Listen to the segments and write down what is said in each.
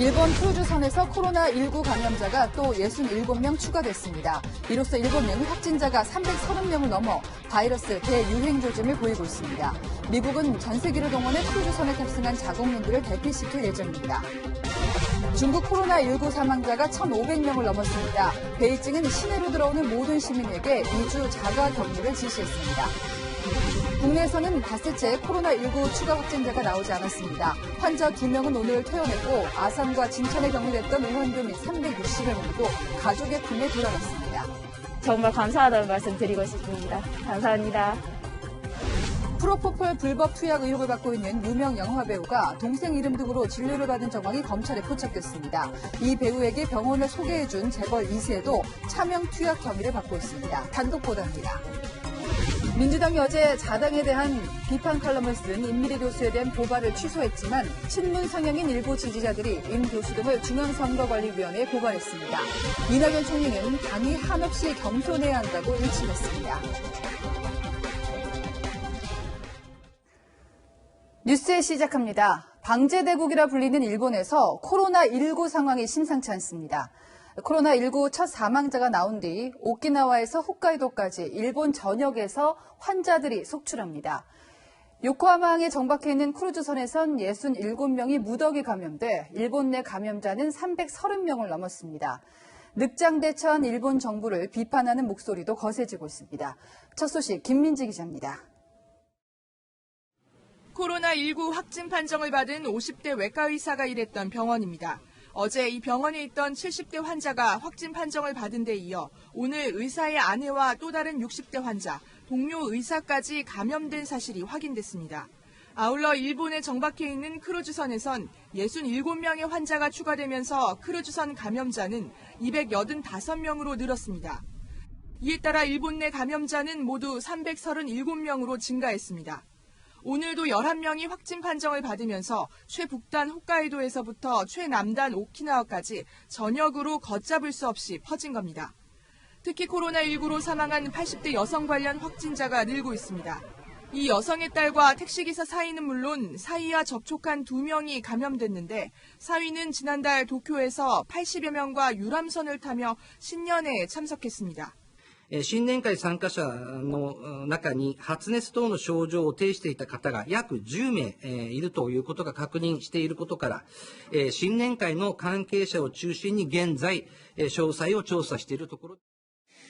일본 크루즈선에서 코로나19 감염자가 또 67명 추가됐습니다. 이로써 일본 내 확진자가 330명을 넘어 바이러스 대유행 조짐을 보이고 있습니다. 미국은 전 세계를 동원해 크루즈선에 탑승한 자국민들을 대피시킬 예정입니다. 중국 코로나19 사망자가 1,500명을 넘었습니다. 베이징은 시내로 들어오는 모든 시민에게 2주 자가 격리를 지시했습니다. 국내에서는 닷새째 코로나19 추가 확진자가 나오지 않았습니다. 환자 2명은 오늘 퇴원했고 아산과 진천에 격리됐던 의원들 360여 명도 가족의 품에 돌아갔습니다. 정말 감사하다는 말씀 드리고 싶습니다. 감사합니다. 프로포폴 불법 투약 의혹을 받고 있는 유명 영화배우가 동생 이름 등으로 진료를 받은 정황이 검찰에 포착됐습니다. 이 배우에게 병원을 소개해준 재벌 2세도 차명 투약 혐의를 받고 있습니다. 단독 보도입니다. 민주당이 어제 자당에 대한 비판 칼럼을 쓴 임미리 교수에 대한 고발을 취소했지만 친문 성향인 일부 지지자들이 임 교수 등을 중앙선거관리위원회에 고발했습니다. 이낙연 총리는 당이 한없이 겸손해야 한다고 일침했습니다. 뉴스 시작합니다. 방제대국이라 불리는 일본에서 코로나19 상황이 심상치 않습니다. 코로나19 첫 사망자가 나온 뒤 오키나와에서 홋카이도까지 일본 전역에서 환자들이 속출합니다. 요코하마항에 정박해 있는 크루즈선에선 67명이 무더기 감염돼 일본 내 감염자는 330명을 넘었습니다. 늑장대처한 일본 정부를 비판하는 목소리도 거세지고 있습니다. 첫 소식 김민지 기자입니다. 코로나19 확진 판정을 받은 50대 외과 의사가 일했던 병원입니다. 어제 이 병원에 있던 70대 환자가 확진 판정을 받은 데 이어 오늘 의사의 아내와 또 다른 60대 환자, 동료 의사까지 감염된 사실이 확인됐습니다. 아울러 일본에 정박해 있는 크루즈선에선 67명의 환자가 추가되면서 크루즈선 감염자는 285명으로 늘었습니다. 이에 따라 일본 내 감염자는 모두 337명으로 증가했습니다. 오늘도 11명이 확진 판정을 받으면서 최북단 홋카이도에서부터 최남단 오키나와까지 전역으로 걷잡을 수 없이 퍼진 겁니다. 특히 코로나19로 사망한 80대 여성 관련 확진자가 늘고 있습니다. 이 여성의 딸과 택시기사 사위는 물론 사위와 접촉한 2명이 감염됐는데 사위는 지난달 도쿄에서 80여 명과 유람선을 타며 신년회에 참석했습니다. 新年会参加者の中に発熱等の症状を呈していた方が約10名いるということが確認していることから、新年会の関係者を中心に現在、詳細を調査しているところ。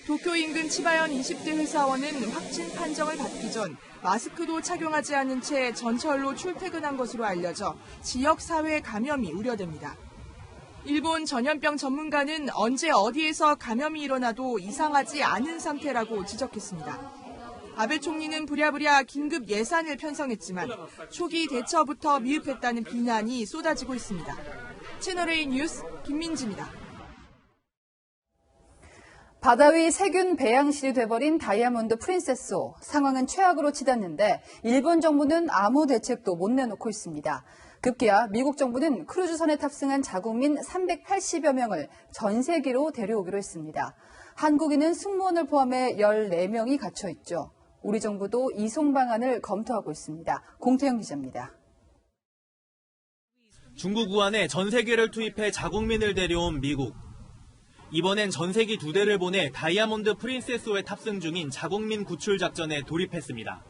도쿄 인근 치바현 20대 회사원은 확진 판정을 받기 전 마스크도 착용하지 않은 채 전철로 출퇴근한 것으로 알려져 지역사회 감염이 우려됩니다. 일본 전염병 전문가는 언제 어디에서 감염이 일어나도 이상하지 않은 상태라고 지적했습니다. 아베 총리는 부랴부랴 긴급 예산을 편성했지만 초기 대처부터 미흡했다는 비난이 쏟아지고 있습니다. 채널A 뉴스 김민지입니다. 바다 위 세균 배양실이 돼버린 다이아몬드 프린세스호. 상황은 최악으로 치닫는데 일본 정부는 아무 대책도 못 내놓고 있습니다. 급기야 미국 정부는 크루즈선에 탑승한 자국민 380여 명을 전세기로 데려오기로 했습니다. 한국인은 승무원을 포함해 14명이 갇혀 있죠. 우리 정부도 이송 방안을 검토하고 있습니다. 공태영 기자입니다. 중국 우한에 전세기를 투입해 자국민을 데려온 미국. 이번엔 전세기 2대를 보내 다이아몬드 프린세스호에 탑승 중인 자국민 구출 작전에 돌입했습니다.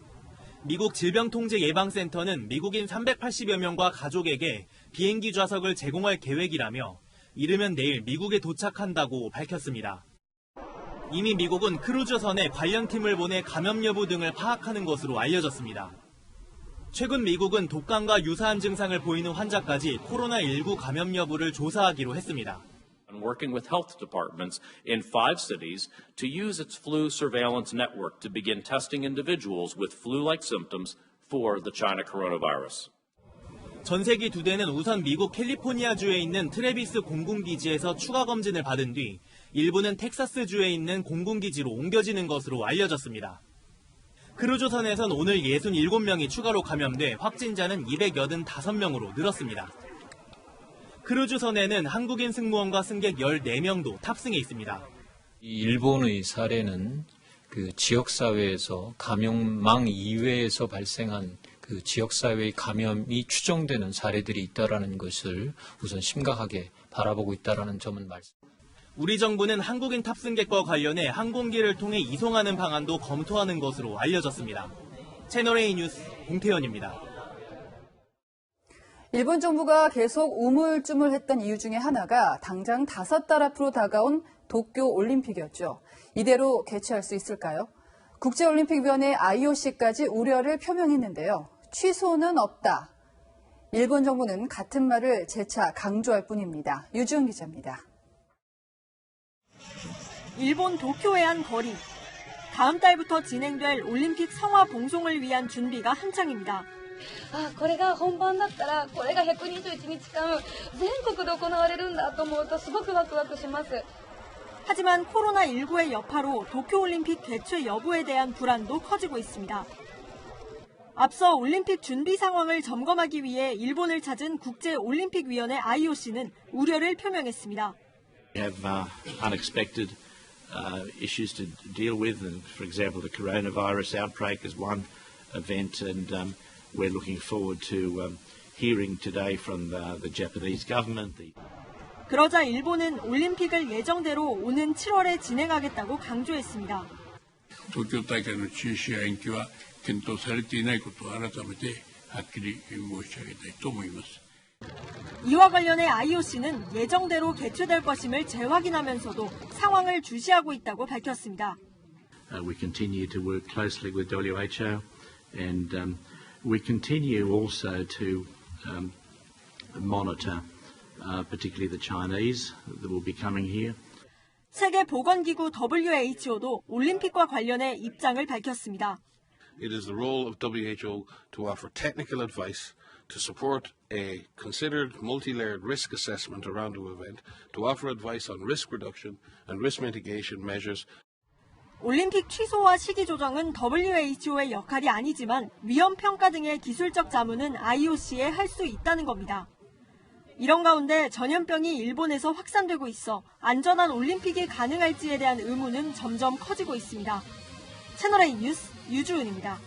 미국 질병통제예방센터는 미국인 380여 명과 가족에게 비행기 좌석을 제공할 계획이라며 이르면 내일 미국에 도착한다고 밝혔습니다. 이미 미국은 크루즈선에 관련팀을 보내 감염 여부 등을 파악하는 것으로 알려졌습니다. 최근 미국은 독감과 유사한 증상을 보이는 환자까지 코로나19 감염 여부를 조사하기로 했습니다. Working with health departments in 5 cities to use its flu surveillance network to begin testing individuals with flu-like symptoms for the China coronavirus. 전세기 2대는 우선 미국 캘리포니아주에 있는 트래비스 공군기지에서 추가 검진을 받은 뒤 일부는 텍사스주에 있는 공군기지로 옮겨지는 것으로 알려졌습니다. 크루즈선에선 오늘 67명이 추가로 감염돼 확진자는 285명으로 늘었습니다. 크루즈선에는 한국인 승무원과 승객 14명도 탑승해 있습니다. 일본의 사례는 그 지역사회에서 감염망 이외에서 발생한 그 지역사회의 감염이 추정되는 사례들이 있다라는 것을 우선 심각하게 바라보고 있다라는 점은 말씀. 우리 정부는 한국인 탑승객과 관련해 항공기를 통해 이송하는 방안도 검토하는 것으로 알려졌습니다. 채널A 뉴스 공태현입니다. 일본 정부가 계속 우물쭈물했던 이유 중에 하나가 당장 5달 앞으로 다가온 도쿄 올림픽이었죠. 이대로 개최할 수 있을까요? 국제올림픽위원회 IOC까지 우려를 표명했는데요. 취소는 없다. 일본 정부는 같은 말을 재차 강조할 뿐입니다. 유지훈 기자입니다. 일본 도쿄의 한 거리. 다음 달부터 진행될 올림픽 성화 봉송을 위한 준비가 한창입니다. これが本番だったらこれが121日間全国で行われるんだと思うとすごくワクワクします. 하지만 코로나19의 여파로 도쿄올림픽 개최 여부에 대한 불안도 커지고 있습니다. 앞서 올림픽 준비 상황을 점검하기 위해 일본을 찾은 국제올림픽위원회 IOC는 우려를 표명했습니다. We have unexpected issues to deal with, and for example, the coronavirus outbreak is one event, and we're looking forward to hearing today from the Japanese government. 그러자 일본은 올림픽을 예정대로 오는 7월에 진행하겠다고 강조했습니다. 東京大会の中止や延期は検討されていないことを改めてはっきり申し上げたいと思います. 이와 관련해 IOC는 예정대로 개최될 것임을 재확인하면서도 상황을 주시하고 있다고 밝혔습니다. We continue to work closely with WHO, and we continue also to monitor, particularly the Chinese that will be coming here. 세계보건기구 WHO도 올림픽과 관련해 입장을 밝혔습니다. It is the role of WHO to offer technical advice, to support a considered multi-layered risk assessment around the event, to offer advice on risk reduction and risk mitigation measures. 올림픽 취소와 시기 조정은 WHO의 역할이 아니지만 위험 평가 등의 기술적 자문은 IOC에 할 수 있다는 겁니다. 이런 가운데 전염병이 일본에서 확산되고 있어 안전한 올림픽이 가능할지에 대한 의문은 점점 커지고 있습니다. 채널A 뉴스 유주은입니다.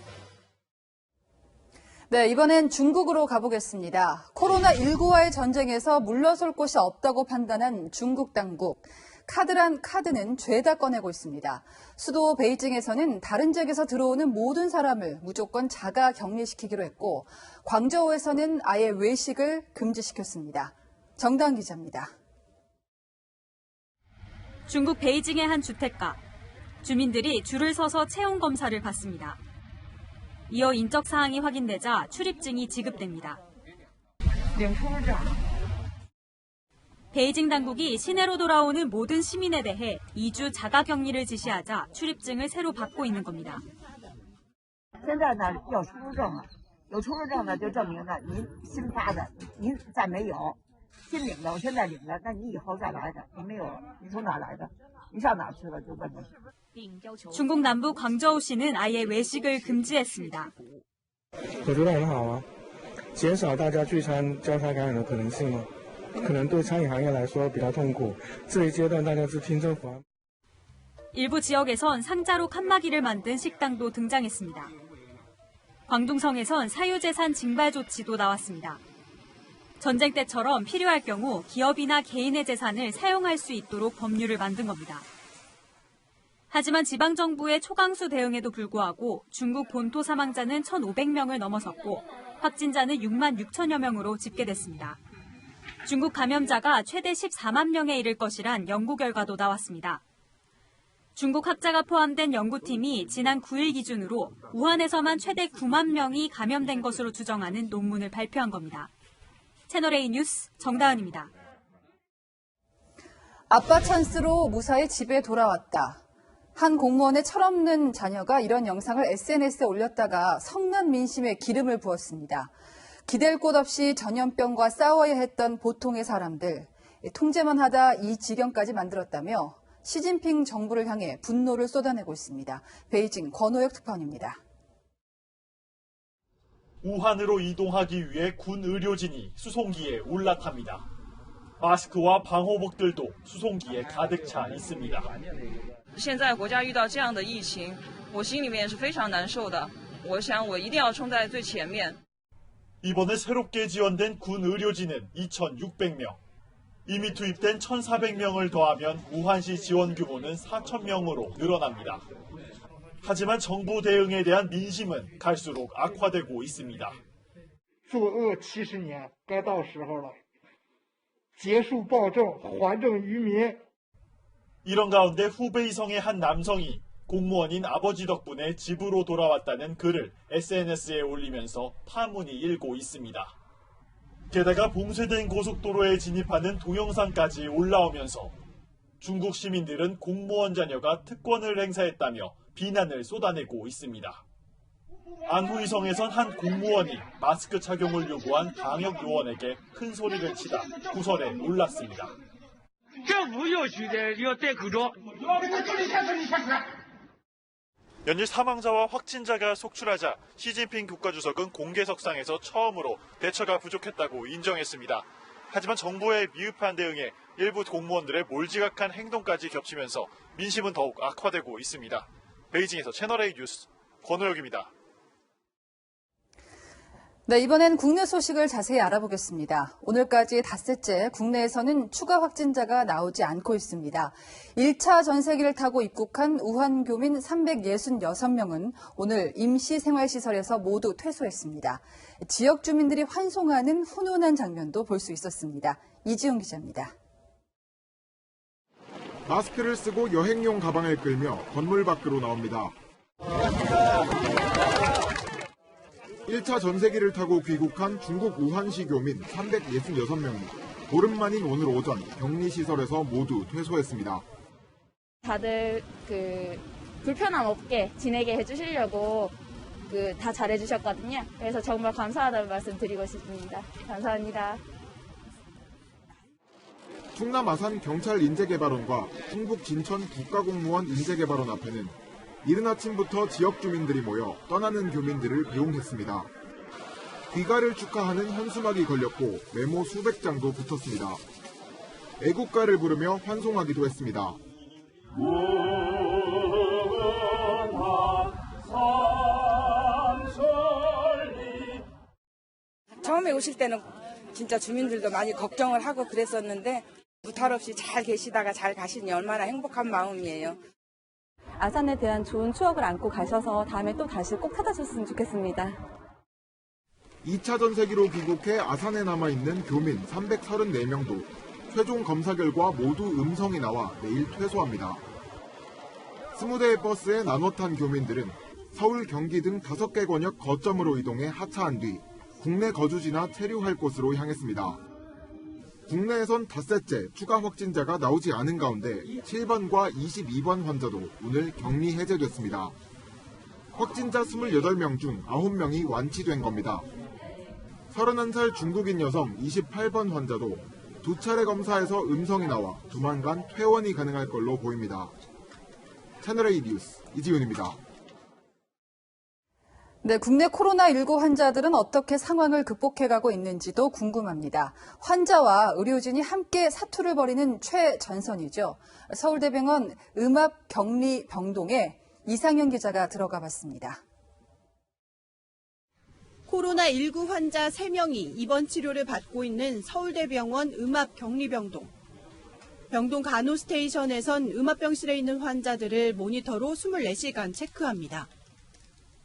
네, 이번엔 중국으로 가보겠습니다. 코로나19와의 전쟁에서 물러설 곳이 없다고 판단한 중국 당국. 카드란 카드는 죄다 꺼내고 있습니다. 수도 베이징에서는 다른 지역에서 들어오는 모든 사람을 무조건 자가 격리시키기로 했고, 광저우에서는 아예 외식을 금지시켰습니다. 정다은 기자입니다. 중국 베이징의 한 주택가. 주민들이 줄을 서서 체온 검사를 받습니다. 이어 인적 사항이 확인되자 출입증이 지급됩니다. 베이징 당국이 시내로 돌아오는 모든 시민에 대해 2주 자가 격리를 지시하자 출입증을 새로 받고 있는 겁니다. 现在呢要出入证了，有出入证呢就证明呢您新发的，您再没有新领的，我现在领的，那你以后再来的，你没有，你从哪来的？你上哪去了？就问你。 중국 남부 광저우시는 아예 외식을 금지했습니다. 我觉得很好啊，减少大家聚餐交叉感染的可能性嘛。 可能对餐饮行业来说比较痛苦。这一阶段大家是听政府安。 일부 지역에선 상자로 칸막이를 만든 식당도 등장했습니다. 광둥성에선 사유재산 징발 조치도 나왔습니다. 전쟁 때처럼 필요할 경우 기업이나 개인의 재산을 사용할 수 있도록 법률을 만든 겁니다. 하지만 지방정부의 초강수 대응에도 불구하고 중국 본토 사망자는 1,500명을 넘어섰고 확진자는 6만 6천여 명으로 집계됐습니다. 중국 감염자가 최대 14만 명에 이를 것이란 연구 결과도 나왔습니다. 중국 학자가 포함된 연구팀이 지난 9일 기준으로 우한에서만 최대 9만 명이 감염된 것으로 추정하는 논문을 발표한 겁니다. 채널A 뉴스 정다은입니다. 아빠 찬스로 무사히 집에 돌아왔다. 한 공무원의 철없는 자녀가 이런 영상을 SNS에 올렸다가 성난 민심에 기름을 부었습니다. 기댈 곳 없이 전염병과 싸워야 했던 보통의 사람들, 통제만 하다 이 지경까지 만들었다며 시진핑 정부를 향해 분노를 쏟아내고 있습니다. 베이징 권호혁 특파원입니다. 우한으로 이동하기 위해 군 의료진이 수송기에 올라탑니다. 마스크와 방호복들도 수송기에 가득 차 있습니다. 现在国家遇到这样的疫情，我心里面是非常难受的。我想我一定要冲在最前面。 이번에 새롭게 지원된 군 의료진은 2,600명. 이미 투입된 1,400명을 더하면 우한시 지원 규모는 4,000명으로 늘어납니다. 하지만 정부 대응에 대한 민심은 갈수록 악화되고 있습니다. 作恶70年该到时候了结束暴政还政于民 이런 가운데 후베이성의 한 남성이 공무원인 아버지 덕분에 집으로 돌아왔다는 글을 SNS에 올리면서 파문이 일고 있습니다. 게다가 봉쇄된 고속도로에 진입하는 동영상까지 올라오면서 중국 시민들은 공무원 자녀가 특권을 행사했다며 비난을 쏟아내고 있습니다. 안후이성에선 한 공무원이 마스크 착용을 요구한 방역 요원에게 큰 소리를 치다 구설에 놀랐습니다. 연일 사망자와 확진자가 속출하자 시진핑 국가주석은 공개석상에서 처음으로 대처가 부족했다고 인정했습니다. 하지만 정부의 미흡한 대응에 일부 공무원들의 몰지각한 행동까지 겹치면서 민심은 더욱 악화되고 있습니다. 베이징에서 채널A 뉴스 권호혁입니다. 네, 이번엔 국내 소식을 자세히 알아보겠습니다. 오늘까지 닷새째 국내에서는 추가 확진자가 나오지 않고 있습니다. 1차 전세기를 타고 입국한 우한 교민 366명은 오늘 임시생활시설에서 모두 퇴소했습니다. 지역 주민들이 환송하는 훈훈한 장면도 볼 수 있었습니다. 이지훈 기자입니다. 마스크를 쓰고 여행용 가방을 끌며 건물 밖으로 나옵니다. 1차 전세기를 타고 귀국한 중국 우한시 교민 366명이 보름 만인 오늘 오전 격리시설에서 모두 퇴소했습니다. 다들 불편함 없게 지내게 해주시려고 다 잘해주셨거든요. 그래서 정말 감사하다는 말씀 드리고 싶습니다. 감사합니다. 충남 아산 경찰 인재개발원과 충북 진천 국가공무원 인재개발원 앞에는 이른 아침부터 지역 주민들이 모여 떠나는 교민들을 배웅했습니다. 귀가를 축하하는 현수막이 걸렸고 메모 수백 장도 붙었습니다. 애국가를 부르며 환송하기도 했습니다. 처음에 오실 때는 진짜 주민들도 많이 걱정을 하고 그랬었는데 무탈 없이 잘 계시다가 잘 가시니 얼마나 행복한 마음이에요. 아산에 대한 좋은 추억을 안고 가셔서 다음에 또 다시 꼭 찾아주셨으면 좋겠습니다. 2차 전세기로 귀국해 아산에 남아있는 교민 334명도 최종 검사 결과 모두 음성이 나와 내일 퇴소합니다. 20대의 버스에 나눠 탄 교민들은 서울, 경기 등 5개 권역 거점으로 이동해 하차한 뒤 국내 거주지나 체류할 곳으로 향했습니다. 국내에선 닷새째 추가 확진자가 나오지 않은 가운데 7번과 22번 환자도 오늘 격리 해제됐습니다. 확진자 28명 중 9명이 완치된 겁니다. 31살 중국인 여성 28번 환자도 2차례 검사에서 음성이 나와 조만간 퇴원이 가능할 걸로 보입니다. 채널A 뉴스 이지훈입니다. 네, 국내 코로나19 환자들은 어떻게 상황을 극복해가고 있는지도 궁금합니다. 환자와 의료진이 함께 사투를 벌이는 최전선이죠. 서울대병원 음압격리병동에 이상현 기자가 들어가 봤습니다. 코로나19 환자 3명이 입원 치료를 받고 있는 서울대병원 음압격리병동. 병동 간호스테이션에선 음압병실에 있는 환자들을 모니터로 24시간 체크합니다.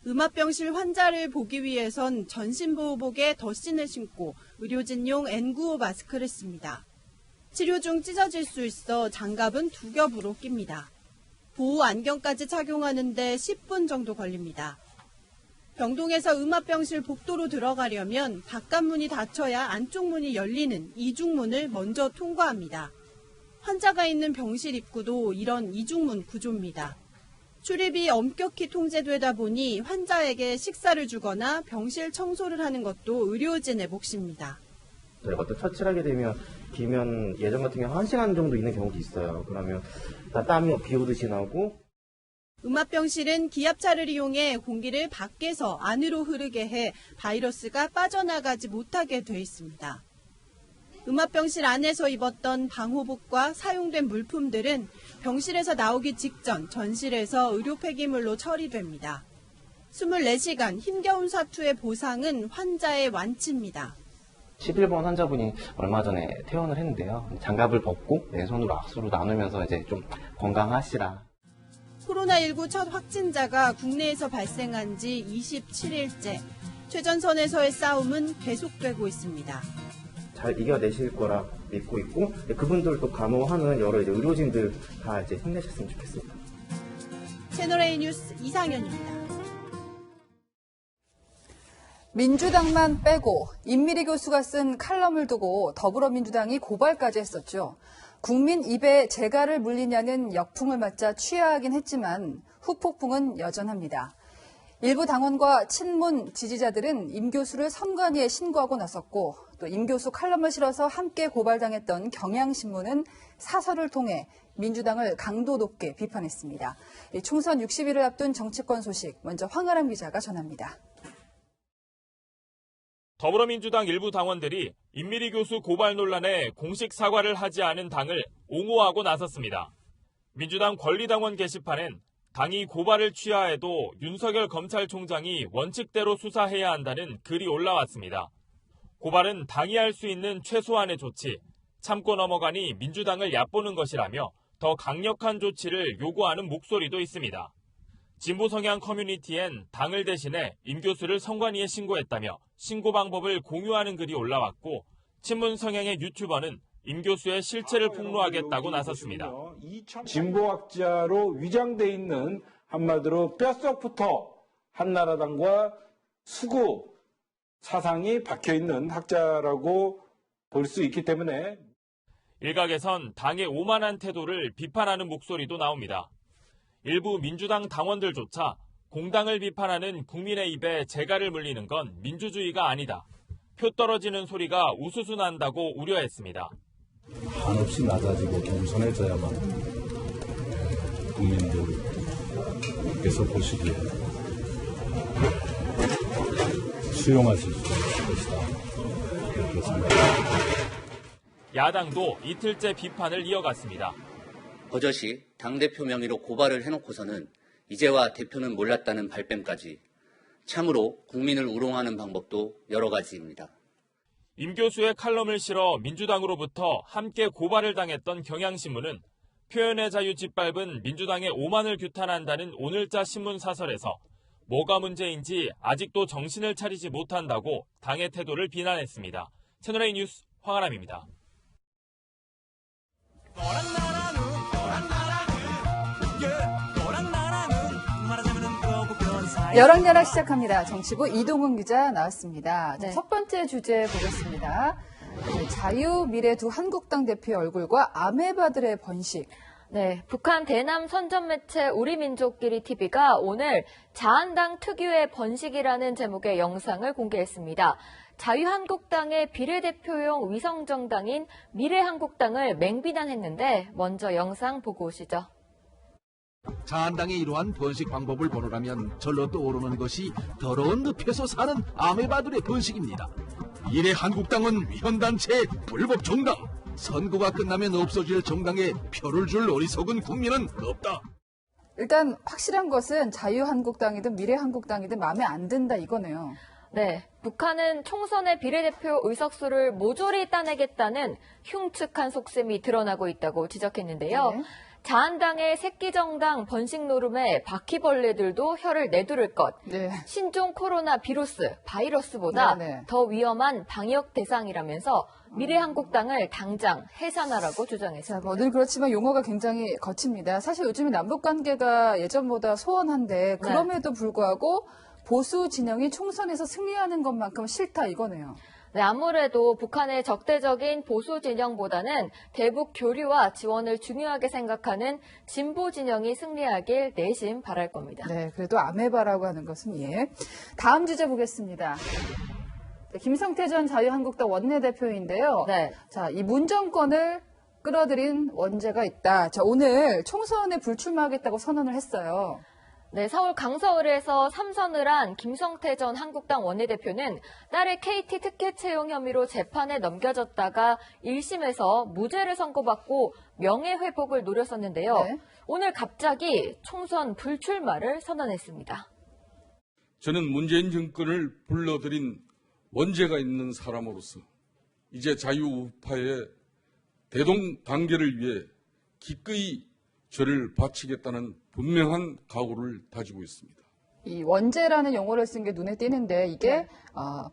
음압병실 환자를 보기 위해선 전신보호복에 덧신을 신고 의료진용 N95 마스크를 씁니다. 치료 중 찢어질 수 있어 장갑은 2겹으로 낍니다. 보호 안경까지 착용하는데 10분 정도 걸립니다. 병동에서 음압병실 복도로 들어가려면 바깥문이 닫혀야 안쪽 문이 열리는 이중문을 먼저 통과합니다. 환자가 있는 병실 입구도 이런 이중문 구조입니다. 출입이 엄격히 통제되다 보니 환자에게 식사를 주거나 병실 청소를 하는 것도 의료진의 몫입니다. 저희가 또 처치를 하게 되면 길면 예전 같은 경우 1시간 정도 있는 경우도 있어요. 그러면 다 땀이 비 오듯이 나고. 음압병실은 기압차를 이용해 공기를 밖에서 안으로 흐르게 해 바이러스가 빠져나가지 못하게 돼 있습니다. 음압병실 안에서 입었던 방호복과 사용된 물품들은 병실에서 나오기 직전 전실에서 의료 폐기물로 처리됩니다. 24시간 힘겨운 사투의 보상은 환자의 완치입니다. 11번 환자분이 얼마 전에 퇴원을 했는데요. 장갑을 벗고 왼손으로 악수로 나누면서 이제 좀 건강하시라. 코로나19 첫 확진자가 국내에서 발생한 지 27일째. 최전선에서의 싸움은 계속되고 있습니다. 잘 이겨내실 거라 믿고 있고 그분들도 감호하는 여러 이제 의료진들 다 이제 힘내셨으면 좋겠습니다. 채널A 뉴스 이상현입니다. 민주당만 빼고 임미리 교수가 쓴 칼럼을 두고 더불어민주당이 고발까지 했었죠. 국민 입에 재갈을 물리냐는 역풍을 맞자 취하하긴 했지만 후폭풍은 여전합니다. 일부 당원과 친문 지지자들은 임 교수를 선관위에 신고하고 나섰고 또 임 교수 칼럼을 실어서 함께 고발당했던 경향신문은 사설을 통해 민주당을 강도 높게 비판했습니다. 총선 60일을 앞둔 정치권 소식 먼저 황아람 기자가 전합니다. 더불어민주당 일부 당원들이 임미리 교수 고발 논란에 공식 사과를 하지 않은 당을 옹호하고 나섰습니다. 민주당 권리당원 게시판엔 당이 고발을 취하해도 윤석열 검찰총장이 원칙대로 수사해야 한다는 글이 올라왔습니다. 고발은 당이 할 수 있는 최소한의 조치, 참고 넘어가니 민주당을 얕보는 것이라며 더 강력한 조치를 요구하는 목소리도 있습니다. 진보 성향 커뮤니티엔 당을 대신해 임 교수를 선관위에 신고했다며 신고 방법을 공유하는 글이 올라왔고 친문 성향의 유튜버는 임 교수의 실체를 폭로하겠다고 나섰습니다. 진보학자로 위장돼 있는 한마디로 뼛속부터 한나라당과 수구 사상이 박혀있는 학자라고 볼 수 있기 때문에 일각에선 당의 오만한 태도를 비판하는 목소리도 나옵니다. 일부 민주당 당원들조차 공당을 비판하는 국민의 입에 재갈을 물리는 건 민주주의가 아니다. 표 떨어지는 소리가 우수수 난다고 우려했습니다. 한없이 낮아지고 겸손해져야만 국민들께서 보시기에 수용하실 수 있을 것이다. 그렇게 생각합니다. 야당도 이틀째 비판을 이어갔습니다. 버젓이 당대표 명의로 고발을 해놓고서는 이제와 대표는 몰랐다는 발뺌까지 참으로 국민을 우롱하는 방법도 여러 가지입니다. 임 교수의 칼럼을 실어 민주당으로부터 함께 고발을 당했던 경향신문은 표현의 자유 짓밟은 민주당의 오만을 규탄한다는 오늘자 신문 사설에서 뭐가 문제인지 아직도 정신을 차리지 못한다고 당의 태도를 비난했습니다. 채널A 뉴스 황아람입니다. 여랑야랑 시작합니다. 정치부 이동훈 기자 나왔습니다. 네. 첫 번째 주제 보겠습니다. 자유, 미래 두 한국당 대표의 얼굴과 아메바들의 번식. 네, 북한 대남 선전 매체 우리민족끼리 TV가 오늘 자한당 특유의 번식이라는 제목의 영상을 공개했습니다. 자유한국당의 비례대표용 위성정당인 미래한국당을 맹비난했는데 먼저 영상 보고 오시죠. 자한당의 이러한 번식 방법을 보느라면 절로 떠오르는 것이 더러운 늪에서 사는 아메바들의 번식입니다. 미래 한국당은 위헌단체 불법 정당, 선거가 끝나면 없어질 정당에 표를 줄 어리석은 국민은 없다. 일단 확실한 것은 자유한국당이든 미래한국당이든 마음에 안 든다 이거네요. 네, 북한은 총선의 비례대표 의석수를 모조리 따내겠다는 흉측한 속셈이 드러나고 있다고 지적했는데요. 네. 자한당의 새끼정당 번식 노름에 바퀴벌레들도 혀를 내두를 것. 네. 신종 코로나 바이러스보다 네. 더 위험한 방역 대상이라면서 미래한국당을 당장 해산하라고 주장했습니다. 뭐 늘 그렇지만 용어가 굉장히 거칩니다. 사실 요즘에 남북관계가 예전보다 소원한데 그럼에도 불구하고 보수 진영이 총선에서 승리하는 것만큼 싫다 이거네요. 네, 아무래도 북한의 적대적인 보수 진영보다는 대북 교류와 지원을 중요하게 생각하는 진보 진영이 승리하길 내심 바랄 겁니다. 네, 그래도 아메바라고 하는 것은 예. 다음 주제 보겠습니다. 네, 김성태 전 자유한국당 원내대표인데요. 네. 자, 이 문정권을 끌어들인 원죄가 있다. 자, 오늘 총선에 불출마하겠다고 선언을 했어요. 네, 서울 강서을에서 3선을 한 김성태 전 한국당 원내대표는 딸의 KT 특혜 채용 혐의로 재판에 넘겨졌다가 1심에서 무죄를 선고받고 명예회복을 노렸었는데요. 네. 오늘 갑자기 총선 불출마를 선언했습니다. 저는 문재인 정권을 불러들인 원죄가 있는 사람으로서 이제 자유우파의 대동단계를 위해 기꺼이 저를 바치겠다는 분명한 각오를 다지고 있습니다. 이 원죄라는 용어를 쓴 게 눈에 띄는데 이게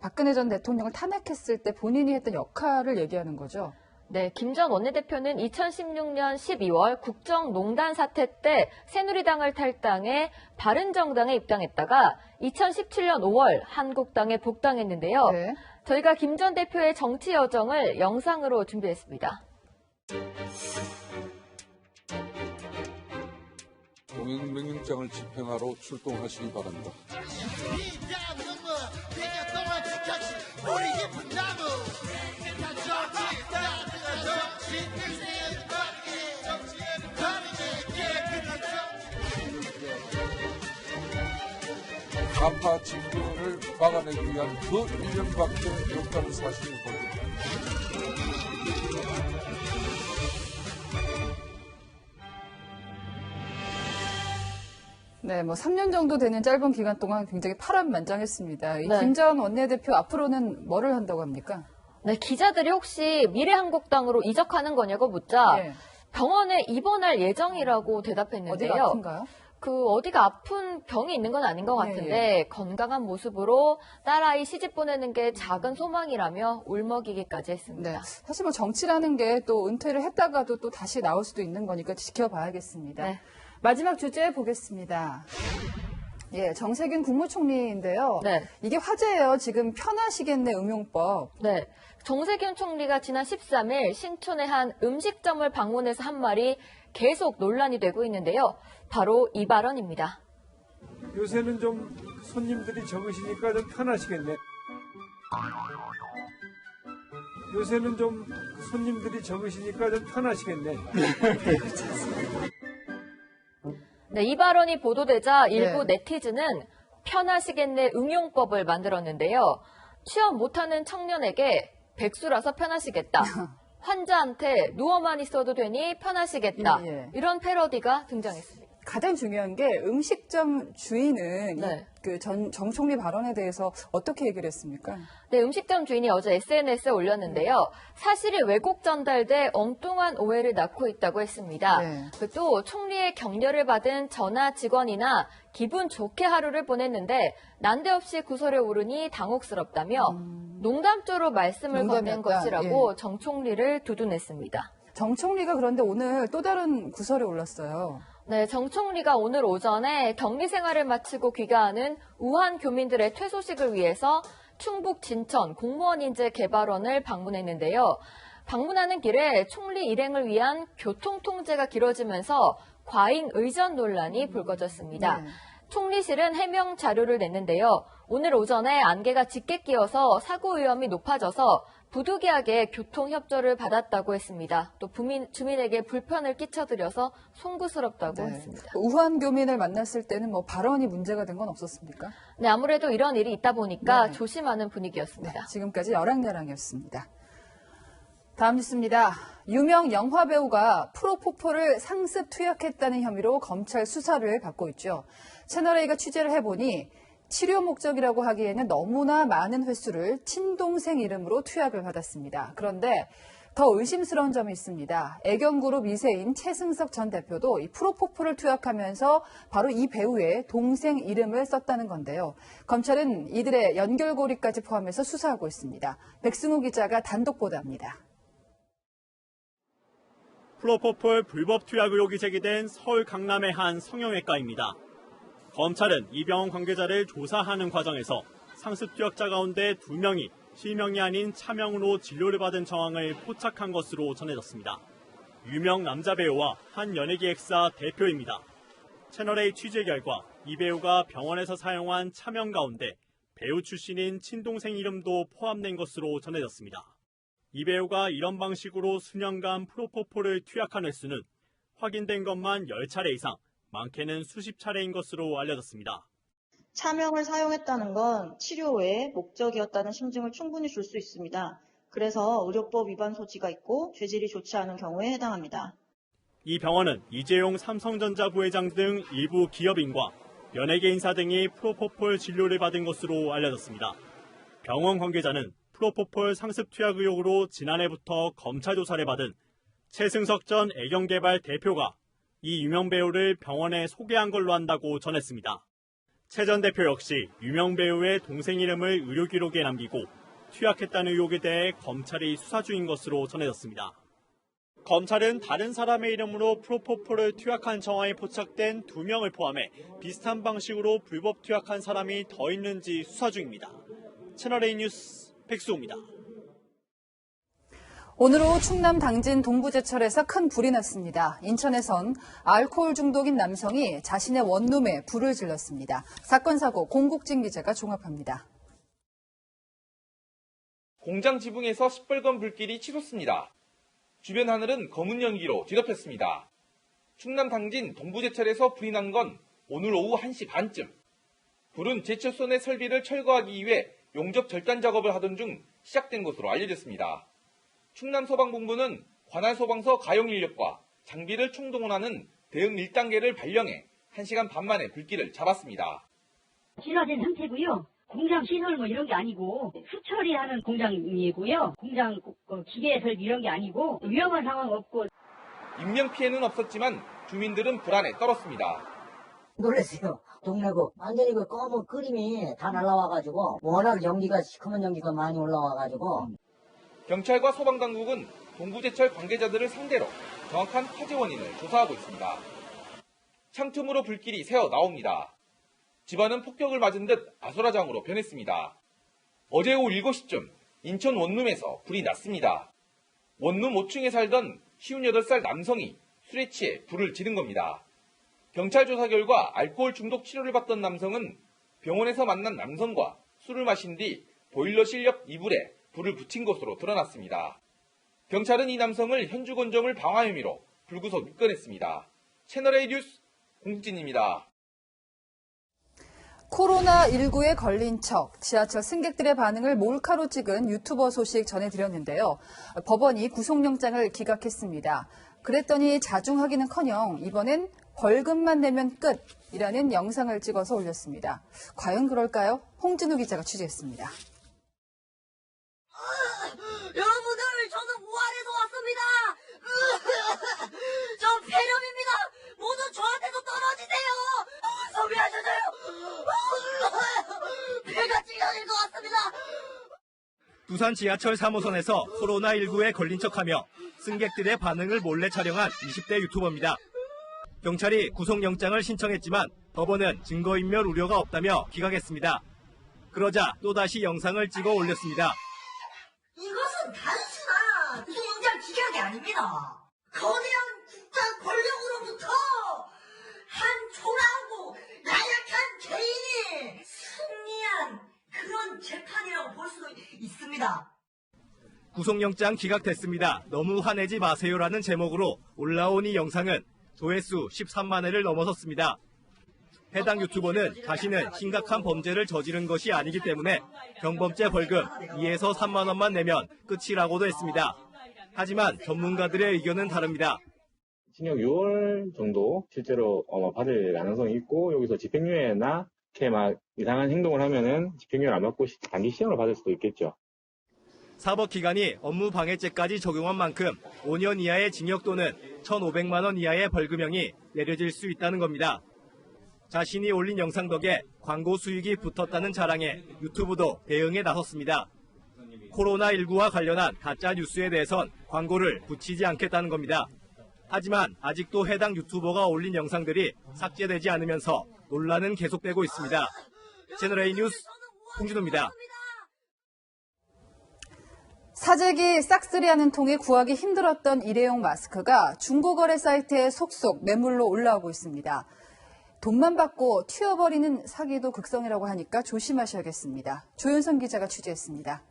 박근혜 전 대통령을 탄핵했을 때 본인이 했던 역할을 얘기하는 거죠. 네, 김 전 원내대표는 2016년 12월 국정농단 사태 때 새누리당을 탈당해 바른정당에 입당했다가 2017년 5월 한국당에 복당했는데요. 네. 저희가 김 전 대표의 정치 여정을 영상으로 준비했습니다. 동행명령장을 집행하러 출동하시기 바랍니다. 좌파 집권을 막아내기 위한 그 1년밖에 없다는 사실을 보여줍니다. 네, 뭐 3년 정도 되는 짧은 기간 동안 굉장히 파란만장했습니다. 네. 김 전 원내대표 앞으로는 뭐를 한다고 합니까? 네, 기자들이 혹시 미래한국당으로 이적하는 거냐고 묻자 네. 병원에 입원할 예정이라고 대답했는데요. 어디가 아픈가요? 어디가 아픈 병이 있는 건 아닌 것 같은데 건강한 모습으로 딸아이 시집 보내는 게 작은 소망이라며 울먹이기까지 했습니다. 네, 사실 뭐 정치라는 게 또 은퇴를 했다가도 또 다시 나올 수도 있는 거니까 지켜봐야겠습니다. 네. 마지막 주제 보겠습니다. 예, 정세균 국무총리인데요. 네. 이게 화제예요. 지금 편하시겠네 응용법. 네. 정세균 총리가 지난 13일 신촌의 한 음식점을 방문해서 한 말이 계속 논란이 되고 있는데요. 바로 이 발언입니다. 요새는 좀 손님들이 적으시니까 좀 편하시겠네. 요새는 좀 손님들이 적으시니까 좀 편하시겠네. 네, 이 발언이 보도되자 일부 네티즌은 편하시겠네 응용법을 만들었는데요. 취업 못하는 청년에게 백수라서 편하시겠다. 환자한테 누워만 있어도 되니 편하시겠다. 이런 패러디가 등장했습니다. 가장 중요한 게 음식점 주인은 네. 정 총리 발언에 대해서 어떻게 얘기를 했습니까? 네, 음식점 주인이 어제 SNS에 올렸는데요. 사실이 왜곡 전달돼 엉뚱한 오해를 낳고 있다고 했습니다. 네. 또 총리의 격려를 받은 전화 직원이나 기분 좋게 하루를 보냈는데 난데없이 구설에 오르니 당혹스럽다며 농담조로 말씀을 건넨 농담이었다. 것이라고 정 총리를 두둔했습니다. 정 총리가 그런데 오늘 또 다른 구설에 올랐어요. 네, 정 총리가 오늘 오전에 격리 생활을 마치고 귀가하는 우한 교민들의 퇴소식을 위해서 충북 진천 공무원 인재 개발원을 방문했는데요. 방문하는 길에 총리 일행을 위한 교통 통제가 길어지면서 과잉 의전 논란이 불거졌습니다. 네. 총리실은 해명 자료를 냈는데요. 오늘 오전에 안개가 짙게 끼어서 사고 위험이 높아져서 부득이하게 교통협조를 받았다고 했습니다. 또 주민에게 불편을 끼쳐드려서 송구스럽다고 했습니다. 우한 교민을 만났을 때는 뭐 발언이 문제가 된 건 없었습니까? 네, 아무래도 이런 일이 있다 보니까 조심하는 분위기였습니다. 네, 지금까지 여랑여랑이었습니다. 다음 뉴스입니다. 유명 영화 배우가 프로포폴을 상습 투약했다는 혐의로 검찰 수사를 받고 있죠. 채널A가 취재를 해보니 치료 목적이라고 하기에는 너무나 많은 횟수를 친동생 이름으로 투약을 받았습니다. 그런데 더 의심스러운 점이 있습니다. 애경그룹 2세인 최승석 전 대표도 이 프로포폴을 투약하면서 바로 이 배우의 동생 이름을 썼다는 건데요. 검찰은 이들의 연결고리까지 포함해서 수사하고 있습니다. 백승우 기자가 단독 보도합니다. 프로포폴 불법 투약 의혹이 제기된 서울 강남의 한 성형외과입니다. 검찰은 이 병원 관계자를 조사하는 과정에서 상습 투약자 가운데 2명이 실명이 아닌 차명으로 진료를 받은 정황을 포착한 것으로 전해졌습니다. 유명 남자 배우와 한 연예기획사 대표입니다. 채널A 취재 결과 이 배우가 병원에서 사용한 차명 가운데 배우 출신인 친동생 이름도 포함된 것으로 전해졌습니다. 이 배우가 이런 방식으로 수년간 프로포폴을 투약한 횟수는 확인된 것만 10차례 이상, 많게는 수십 차례인 것으로 알려졌습니다. 차명을 사용했다는 건 치료 외에 목적이었다는 심증을 충분히 줄 수 있습니다. 그래서 의료법 위반 소지가 있고 죄질이 좋지 않은 경우에 해당합니다. 이 병원은 이재용 삼성전자 부회장 등 일부 기업인과 연예계 인사 등이 프로포폴 진료를 받은 것으로 알려졌습니다. 병원 관계자는 프로포폴 상습 투약 의혹으로 지난해부터 검찰 조사를 받은 최승석 전 애경개발 대표가 이 유명 배우를 병원에 소개한 걸로 한다고 전했습니다. 최 전 대표 역시 유명 배우의 동생 이름을 의료 기록에 남기고 투약했다는 의혹에 대해 검찰이 수사 중인 것으로 전해졌습니다. 검찰은 다른 사람의 이름으로 프로포폴을 투약한 정황이 포착된 2명을 포함해 비슷한 방식으로 불법 투약한 사람이 더 있는지 수사 중입니다. 채널A 뉴스 백수호입니다. 오늘 오후 충남 당진 동부제철에서 큰 불이 났습니다. 인천에선 알코올 중독인 남성이 자신의 원룸에 불을 질렀습니다. 사건 사고 공국진 기자가 종합합니다. 공장 지붕에서 시뻘건 불길이 치솟습니다. 주변 하늘은 검은 연기로 뒤덮였습니다. 충남 당진 동부제철에서 불이 난 건 오늘 오후 1시 반쯤. 불은 제철소 내 설비를 철거하기 위해 용접 절단 작업을 하던 중 시작된 것으로 알려졌습니다. 충남소방본부는 관할소방서 가용 인력과 장비를 총동원하는 대응 1단계를 발령해 1시간 반 만에 불길을 잡았습니다. 진화된 상태고요. 공장 시설 뭐 이런 게 아니고 수처리하는 공장이고요. 공장 기계 설비 이런 게 아니고 위험한 상황 없고. 인명 피해는 없었지만 주민들은 불안에 떨었습니다. 놀랐어요. 동네고 완전히 그 검은 끓임이 다 날라와가지고 워낙 연기가 시커먼 연기가 많이 올라와가지고. 경찰과 소방당국은 동부제철 관계자들을 상대로 정확한 화재 원인을 조사하고 있습니다. 창틈으로 불길이 새어 나옵니다. 집안은 폭격을 맞은 듯 아수라장으로 변했습니다. 어제 오후 7시쯤 인천 원룸에서 불이 났습니다. 원룸 5층에 살던 58살 남성이 술에 취해 불을 지른 겁니다. 경찰 조사 결과 알코올 중독 치료를 받던 남성은 병원에서 만난 남성과 술을 마신 뒤 보일러실 옆 이불에 불을 붙인 것으로 드러났습니다. 경찰은 이 남성을 현주건조물 방화 혐의로 불구속 입건했습니다. 채널A 뉴스 공국진입니다. 코로나19에 걸린 척 지하철 승객들의 반응을 몰카로 찍은 유튜버 소식 전해드렸는데요. 법원이 구속영장을 기각했습니다. 그랬더니 자중하기는커녕 이번엔 벌금만 내면 끝이라는 영상을 찍어서 올렸습니다. 과연 그럴까요? 홍진우 기자가 취재했습니다. 여러분들, 저는 무안에서 왔습니다. 저 폐렴입니다. 모두 저한테서 떨어지세요. 소리 하셔줘요. 배가 찢어질 것 같습니다. 부산 지하철 3호선에서 코로나19에 걸린 척하며 승객들의 반응을 몰래 촬영한 20대 유튜버입니다. 경찰이 구속영장을 신청했지만 법원은 증거인멸 우려가 없다며 기각했습니다. 그러자 또다시 영상을 찍어 올렸습니다. 이것은 단순한 구속영장 기각이 아닙니다. 거대한 국가 권력으로부터 한 초라하고 나약한 개인이 승리한 그런 재판이라고 볼 수도 있습니다. 구속영장 기각됐습니다. 너무 화내지 마세요라는 제목으로 올라온 이 영상은 조회수 13만 회를 넘어섰습니다. 해당 유튜버는 자신은 심각한 범죄를 저지른 것이 아니기 때문에 경범죄 벌금 2에서 3만 원만 내면 끝이라고도 했습니다. 하지만 전문가들의 의견은 다릅니다. 징역 6월 정도 실제로 받을 가능성이 있고 여기서 집행유예나 이렇게 막 이상한 행동을 하면은 집행유예 안 받고 단기 시형을 받을 수도 있겠죠. 사법기관이 업무방해죄까지 적용한 만큼 5년 이하의 징역 또는 1,500만 원 이하의 벌금형이 내려질 수 있다는 겁니다. 자신이 올린 영상 덕에 광고 수익이 붙었다는 자랑에 유튜브도 대응에 나섰습니다. 코로나19와 관련한 가짜 뉴스에 대해선 광고를 붙이지 않겠다는 겁니다. 하지만 아직도 해당 유튜버가 올린 영상들이 삭제되지 않으면서 논란은 계속되고 있습니다. 채널A 뉴스 홍진호입니다. 사재기 싹쓸이하는 통에 구하기 힘들었던 일회용 마스크가 중고거래 사이트에 속속 매물로 올라오고 있습니다. 돈만 받고 튀어버리는 사기도 극성이라고 하니까 조심하셔야겠습니다. 조윤선 기자가 취재했습니다.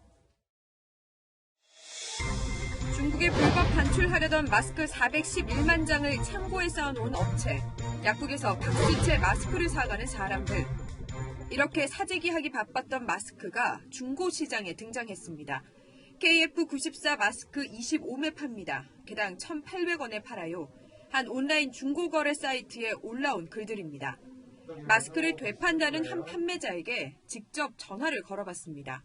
중국에 불법 반출하려던 마스크 411만 장을 창고에 쌓아놓은 업체, 약국에서 박스채 마스크를 사가는 사람들. 이렇게 사재기하기 바빴던 마스크가 중고시장에 등장했습니다. KF94 마스크 25매 팝니다. 개당 1,800원에 팔아요. 한 온라인 중고거래 사이트에 올라온 글들입니다. 마스크를 되판다는 한 판매자에게 직접 전화를 걸어봤습니다.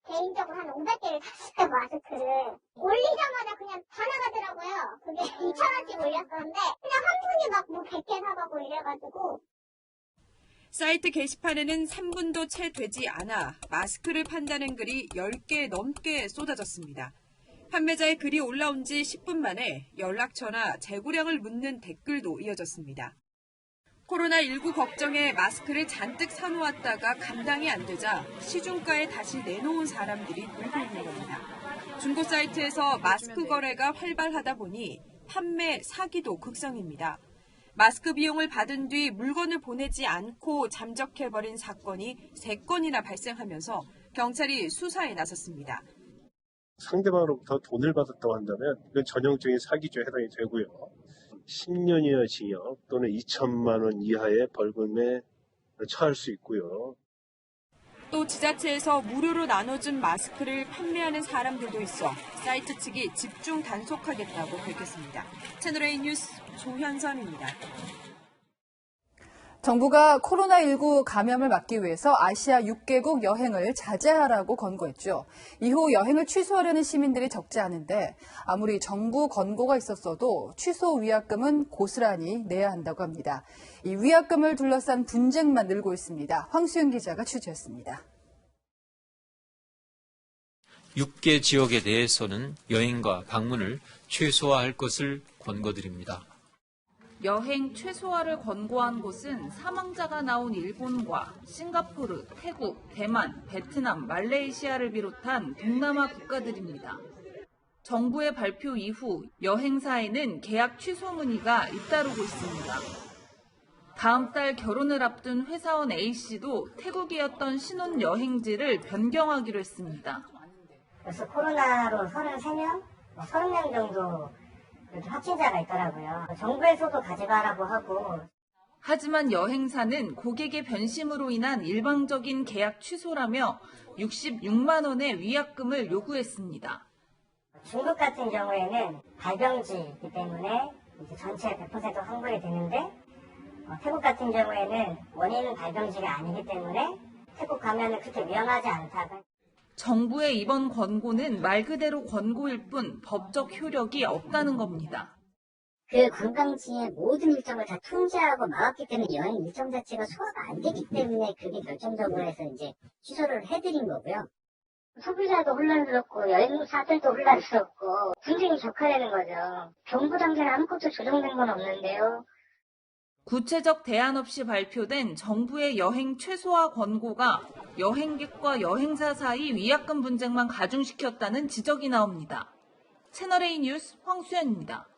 개인적으로 한 500개를 샀어요, 마스크를. 올리자마자 그냥 다 나가더라고요. 그게 2,000원씩 올렸었는데 그냥 한 분이 막 뭐 100개 사가고 이래가지고. 사이트 게시판에는 3분도 채 되지 않아 마스크를 판다는 글이 10개 넘게 쏟아졌습니다. 판매자의 글이 올라온 지 10분 만에 연락처나 재고량을 묻는 댓글도 이어졌습니다. 코로나19 걱정에 마스크를 잔뜩 사놓았다가 감당이 안 되자 시중가에 다시 내놓은 사람들이 늘고 있는 겁니다. 중고 사이트에서 마스크 거래가 활발하다 보니 판매, 사기도 극성입니다. 마스크 비용을 받은 뒤 물건을 보내지 않고 잠적해버린 사건이 3건이나 발생하면서 경찰이 수사에 나섰습니다. 상대방으로부터 돈을 받았다고 한다면 이건 전형적인 사기죄에 해당이 되고요. 10년 이하 징역 또는 2천만 원 이하의 벌금에 처할 수 있고요. 또 지자체에서 무료로 나눠준 마스크를 판매하는 사람들도 있어 사이트 측이 집중 단속하겠다고 밝혔습니다. 채널A 뉴스 조현선입니다. 정부가 코로나19 감염을 막기 위해서 아시아 6개국 여행을 자제하라고 권고했죠. 이후 여행을 취소하려는 시민들이 적지 않은데 아무리 정부 권고가 있었어도 취소 위약금은 고스란히 내야 한다고 합니다. 이 위약금을 둘러싼 분쟁만 늘고 있습니다. 황수영 기자가 취재했습니다. 6개 지역에 대해서는 여행과 방문을 최소화할 것을 권고드립니다. 여행 최소화를 권고한 곳은 사망자가 나온 일본과 싱가포르, 태국, 대만, 베트남, 말레이시아를 비롯한 동남아 국가들입니다. 정부의 발표 이후 여행사에는 계약 취소 문의가 잇따르고 있습니다. 다음 달 결혼을 앞둔 회사원 A씨도 태국이었던 신혼 여행지를 변경하기로 했습니다. 그래서 코로나로 33명, 30명 정도 확진자가 있더라고요. 정부에서도 가져가라고 하고. 하지만 여행사는 고객의 변심으로 인한 일방적인 계약 취소라며 66만 원의 위약금을 요구했습니다. 중국 같은 경우에는 발병지이기 때문에 이제 전체 100% 환불이 되는데 태국 같은 경우에는 원인은 발병지가 아니기 때문에 태국 가면은 그렇게 위험하지 않다. 정부의 이번 권고는 말 그대로 권고일 뿐 법적 효력이 없다는 겁니다. 그 관광지의 모든 일정을 다 통제하고 막았기 때문에 여행 일정 자체가 소화가 안 되기 때문에 그게 결정적으로 해서 이제 취소를 해드린 거고요. 소비자도 혼란스럽고 여행사들도 혼란스럽고 분쟁이 격화되는 거죠. 정부 단계는 아무것도 조정된 건 없는데요. 구체적 대안 없이 발표된 정부의 여행 최소화 권고가 여행객과 여행사 사이 위약금 분쟁만 가중시켰다는 지적이 나옵니다. 채널A 뉴스 황수연입니다.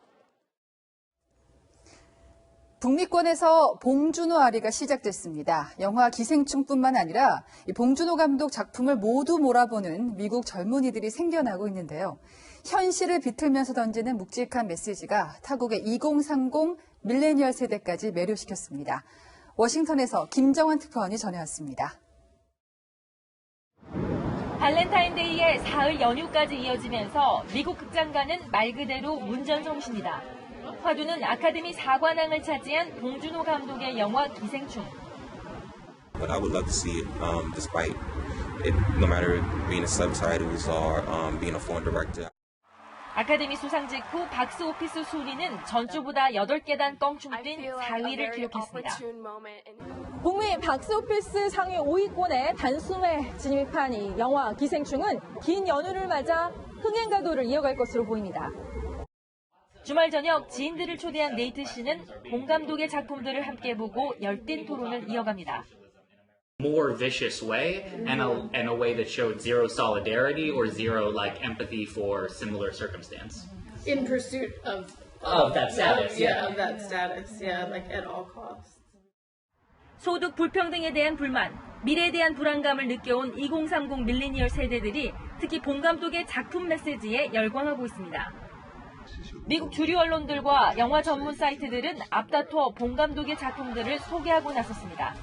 북미권에서 봉준호 아리가 시작됐습니다. 영화 기생충뿐만 아니라 봉준호 감독 작품을 모두 몰아보는 미국 젊은이들이 생겨나고 있는데요. 현실을 비틀면서 던지는 묵직한 메시지가 타국의 2030 밀레니얼 세대까지 매료시켰습니다. 워싱턴에서 김정환 특파원이 전해왔습니다. 발렌타인데이에 사흘 연휴까지 이어지면서 미국 극장가는 말 그대로 문전성시입니다. 화두는 아카데미 4관왕을 차지한 봉준호 감독의 영화 기생충. But I would love to see it, despite it, no matter being a subtitles or being a foreign director. 아카데미 수상 직후 박스오피스 순위는 전주보다 8계단 껑충 뛴 4위를 기록했습니다. 북미 박스오피스 상위 5위권에 단숨에 진입한 이 영화 기생충은 긴 연휴를 맞아 흥행가도를 이어갈 것으로 보입니다. 주말 저녁 지인들을 초대한 네이트 씨는 봉 감독의 작품들을 함께 보고 열띤 토론을 이어갑니다. more vicious way and a way that showed zero solidarity or zero like empathy for similar circumstance. In pursuit of that status, yeah. Of that status, yeah, like at all costs. 소득 불평등에 대한 불만, 미래에 대한 불안감을 느껴온 2030 밀레니얼 세대들이 특히 봉 감독의 작품 메시지에 열광하고 있습니다. 미국 주류 언론들과 영화 전문 사이트들은 앞다퉈 봉 감독의 작품들을 소개하고 나섰습니다.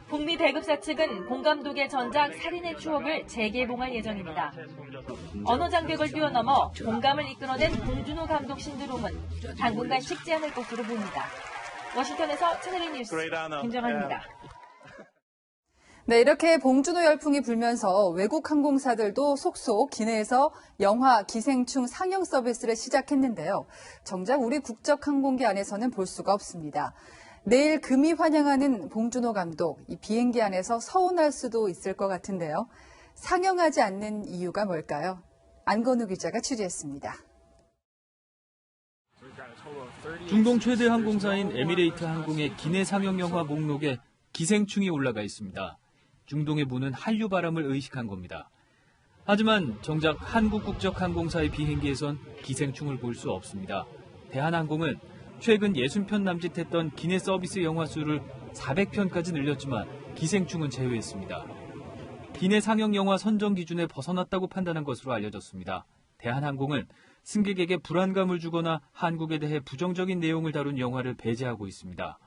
북미 배급사 측은 봉 감독의 전작 살인의 추억을 재개봉할 예정입니다. 언어 장벽을 뛰어넘어 공감을 이끌어낸 봉준호 감독 신드롬은 당분간 식지 않을 것으로 보입니다. 워싱턴에서 채널A 뉴스 김정아입니다. 네, 이렇게 봉준호 열풍이 불면서 외국 항공사들도 속속 기내에서 영화 기생충 상영 서비스를 시작했는데요. 정작 우리 국적 항공기 안에서는 볼 수가 없습니다. 내일 금이 환영하는 봉준호 감독, 이 비행기 안에서 서운할 수도 있을 것 같은데요. 상영하지 않는 이유가 뭘까요? 안건우 기자가 취재했습니다. 중동 최대 항공사인 에미레이트 항공의 기내 상영 영화 목록에 기생충이 올라가 있습니다. 중동의 문은 한류 바람을 의식한 겁니다. 하지만 정작 한국 국적 항공사의 비행기에선 기생충을 볼 수 없습니다. 대한항공은 최근 60편 남짓했던 기내 서비스 영화 수를 400편까지 늘렸지만 기생충은 제외했습니다. 기내 상영 영화 선정 기준에 벗어났다고 판단한 것으로 알려졌습니다. 대한항공은 승객에게 불안감을 주거나 한국에 대해 부정적인 내용을 다룬 영화를 배제하고 있습니다.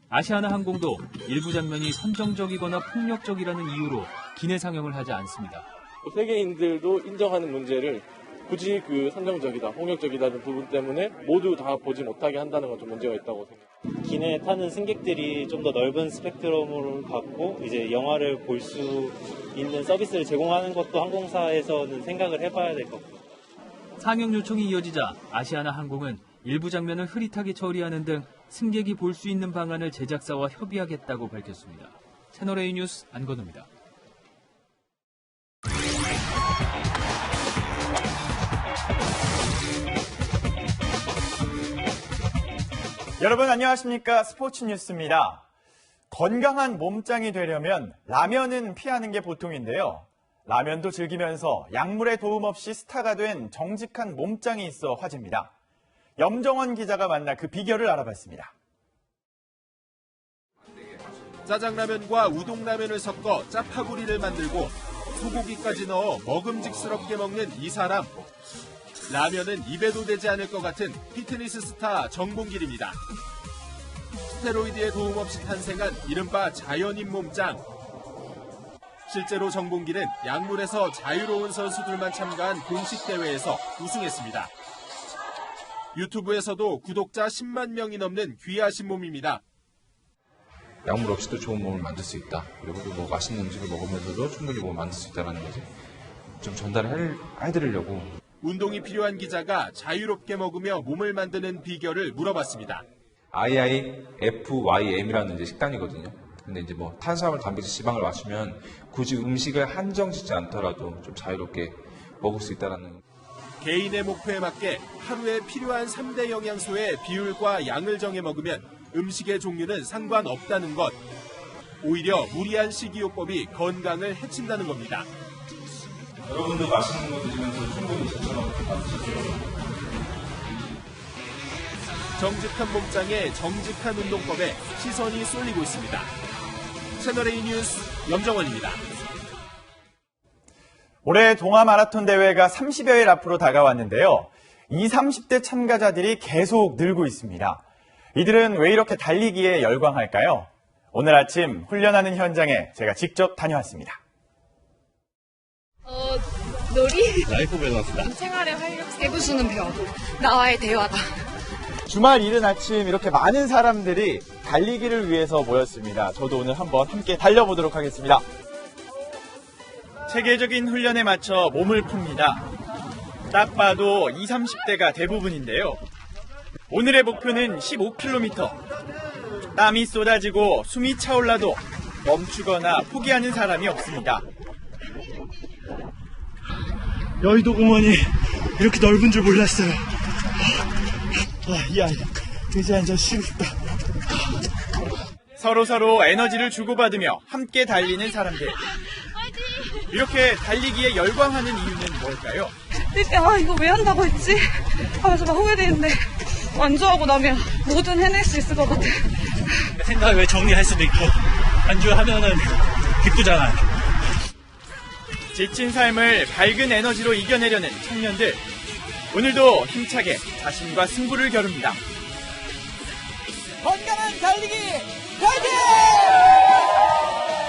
아시아나 항공도 일부 장면이 선정적이거나 폭력적이라는 이유로 기내 상영을 하지 않습니다. 세계인들도 인정하는 문제를 굳이 선정적이다, 폭력적이다는 부분 때문에 모두 다 보지 못하게 한다는 건 좀 문제가 있다고 생각합니다. 기내에 타는 승객들이 좀 더 넓은 스펙트럼을 갖고 이제 영화를 볼 수 있는 서비스를 제공하는 것도 항공사에서는 생각을 해봐야 될 것 같아요. 상영 요청이 이어지자 아시아나 항공은 일부 장면을 흐릿하게 처리하는 등 승객이 볼 수 있는 방안을 제작사와 협의하겠다고 밝혔습니다. 채널A 뉴스 안건우입니다. 여러분 안녕하십니까? 스포츠 뉴스입니다. 건강한 몸짱이 되려면 라면은 피하는 게 보통인데요. 라면도 즐기면서 약물의 도움 없이 스타가 된 정직한 몸짱이 있어 화제입니다. 염정원 기자가 만나 그 비결을 알아봤습니다. 짜장라면과 우동라면을 섞어 짜파구리를 만들고 소고기까지 넣어 먹음직스럽게 먹는 이 사람. 라면은 입에도 되지 않을 것 같은 피트니스 스타 정봉길입니다. 스테로이드의 도움 없이 탄생한 이른바 자연인 몸짱. 실제로 정봉길은 약물에서 자유로운 선수들만 참가한 공식 대회에서 우승했습니다. 유튜브에서도 구독자 10만 명이 넘는 귀하신 몸입니다. 약물 없이도 좋은 몸을 만들 수 있다. 그리고 또 맛있는 음식을 먹으면서도 충분히 몸을 만들 수 있다는 것을 좀 전달을 해드리려고. 운동이 필요한 기자가 자유롭게 먹으며 몸을 만드는 비결을 물어봤습니다. IIFYM이라는 식단이거든요. 근데 이제 탄수화물, 단백질, 지방을 맞추면 굳이 음식을 한정 짓지 않더라도 좀 자유롭게 먹을 수 있다는. 개인의 목표에 맞게 하루에 필요한 3대 영양소의 비율과 양을 정해 먹으면 음식의 종류는 상관없다는 것. 오히려 무리한 식이요법이 건강을 해친다는 겁니다. 여러분도 맛있는 거 드시면서 충분히 저처럼 받으십시오. 정직한 몸짱의 정직한 운동법에 시선이 쏠리고 있습니다. 채널A 뉴스 염정원입니다. 올해 동아마라톤 대회가 30여일 앞으로 다가왔는데요. 20, 30대 참가자들이 계속 늘고 있습니다. 이들은 왜 이렇게 달리기에 열광할까요? 오늘 아침 훈련하는 현장에 제가 직접 다녀왔습니다. 놀이? 라이프 밸런스다. 생활의 활력, 세부수는 배워도 나와의 대화다. 주말 이른 아침 이렇게 많은 사람들이 달리기를 위해서 모였습니다. 저도 오늘 한번 함께 달려보도록 하겠습니다. 체계적인 훈련에 맞춰 몸을 풉니다. 딱 봐도 20, 30대가 대부분인데요. 오늘의 목표는 15km. 땀이 쏟아지고 숨이 차올라도 멈추거나 포기하는 사람이 없습니다. 여의도 공원이 이렇게 넓은 줄 몰랐어요. 이 아이, 이제 앉아 쉬고 싶다. 서로 에너지를 주고받으며 함께 달리는 사람들. 이렇게 달리기에 열광하는 이유는 뭘까요? 이거 왜 한다고 했지? 정말 후회되는데 완주하고 나면 뭐든 해낼 수 있을 것 같아. 생각을 왜 정리할 수도 있고 완주하면은 기쁘잖아. 지친 삶을 밝은 에너지로 이겨내려는 청년들. 오늘도 힘차게 자신과 승부를 겨룹니다. 건강한 달리기 화이팅!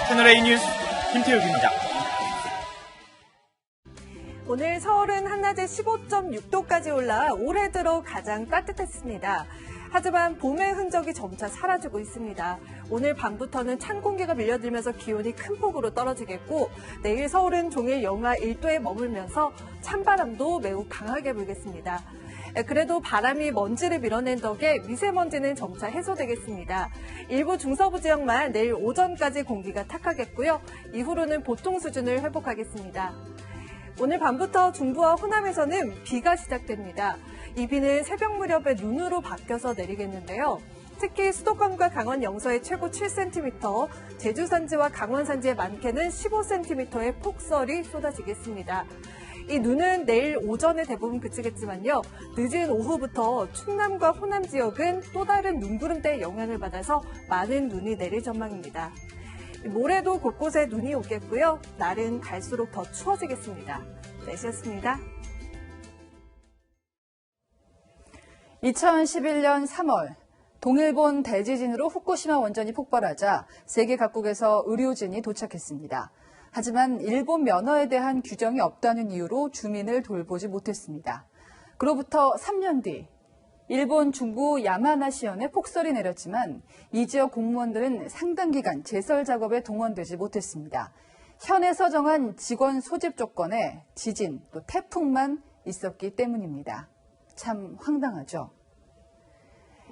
채널A 뉴스 김태욱입니다. 오늘 서울은 한낮에 15.6도까지 올라 올해 들어 가장 따뜻했습니다. 하지만 봄의 흔적이 점차 사라지고 있습니다. 오늘 밤부터는 찬 공기가 밀려들면서 기온이 큰 폭으로 떨어지겠고 내일 서울은 종일 영하 1도에 머물면서 찬바람도 매우 강하게 불겠습니다. 그래도 바람이 먼지를 밀어낸 덕에 미세먼지는 점차 해소되겠습니다. 일부 중서부 지역만 내일 오전까지 공기가 탁하겠고요. 이후로는 보통 수준을 회복하겠습니다. 오늘 밤부터 중부와 호남에서는 비가 시작됩니다. 이 비는 새벽 무렵에 눈으로 바뀌어서 내리겠는데요. 특히 수도권과 강원 영서에 최고 7cm, 제주 산지와 강원 산지의 많게는 15cm의 폭설이 쏟아지겠습니다. 이 눈은 내일 오전에 대부분 그치겠지만요. 늦은 오후부터 충남과 호남 지역은 또 다른 눈구름대의 영향을 받아서 많은 눈이 내릴 전망입니다. 모레도 곳곳에 눈이 오겠고요. 날은 갈수록 더 추워지겠습니다. 날씨였습니다. 2011년 3월 동일본 대지진으로 후쿠시마 원전이 폭발하자 세계 각국에서 의료진이 도착했습니다. 하지만 일본 면허에 대한 규정이 없다는 이유로 주민을 돌보지 못했습니다. 그로부터 3년 뒤 일본 중부 야마나시현에 폭설이 내렸지만 이 지역 공무원들은 상당 기간 제설 작업에 동원되지 못했습니다. 현에서 정한 직원 소집 조건에 지진 또 태풍만 있었기 때문입니다. 참 황당하죠.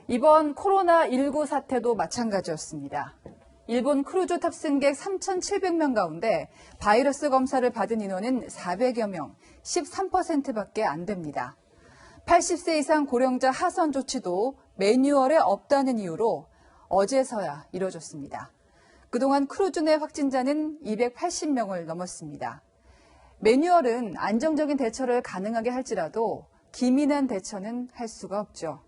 이번 코로나19 사태도 마찬가지였습니다. 일본 크루즈 탑승객 3,700명 가운데 바이러스 검사를 받은 인원은 400여 명, 13%밖에 안 됩니다. 80세 이상 고령자 하선 조치도 매뉴얼에 없다는 이유로 어제서야 이뤄졌습니다. 그동안 크루즈 내 확진자는 280명을 넘었습니다. 매뉴얼은 안정적인 대처를 가능하게 할지라도 기민한 대처는 할 수가 없죠.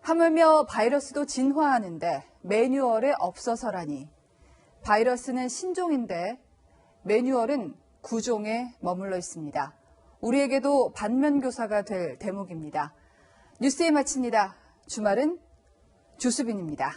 하물며 바이러스도 진화하는데 매뉴얼에 없어서라니. 바이러스는 신종인데 매뉴얼은 구종에 머물러 있습니다. 우리에게도 반면교사가 될 대목입니다. 뉴스에 마칩니다. 주말은 주수빈입니다.